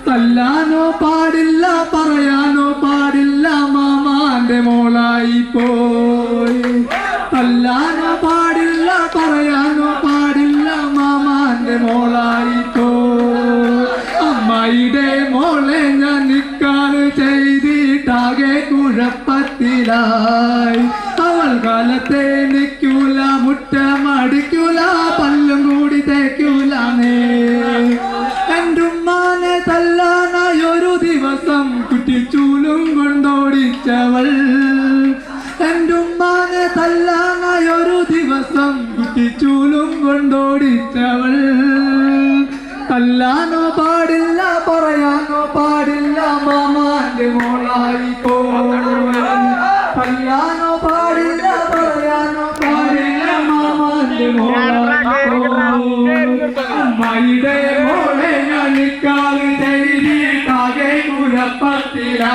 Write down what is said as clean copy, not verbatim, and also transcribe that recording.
തല്ലാനോ പാടില്ല പറയാനോ പാടില്ല മാമാന്റെ മോളായി പോയി തല്ലാനോ പാടില്ല പറയാനോ പാടില്ല മാമാന്റെ മോളായി പോയി അമ്മായിയുടെ മോളെ ഞാൻ നിക്കാറ് ചെയ്തിട്ടാകെ കുഴപ്പത്തിലായി അവൾ കാലത്തെ നിൽക്കൂല മുറ്റമടിക്കൂല പല്ലും കൂടി തേക്കൂലേ എൻ്റെ ഉമ്മാനെ തല്ലാനായൊരു ദിവസം കുറ്റിച്ചൂലും കൊണ്ടോടിച്ചവൾ എൻ്റെ ഉമ്മാനെ തല്ലാനായൊരു ദിവസം കുറ്റിച്ചൂലും കൊണ്ടോടിച്ചവൾ തല്ലാനോ പാടില്ല പറയാനോ പാടില്ല മാമാന്റെ മോളായി തല്ലാനോ പാടില്ല പറയാനോ പാടില്ല മാമാന്റെ മോളായി അമ്മായിയുടെ മോളെ ഞാൻ നിക്കാറ് ചെയ്തിട്ടാകെ കുഴപ്പത്തിലാ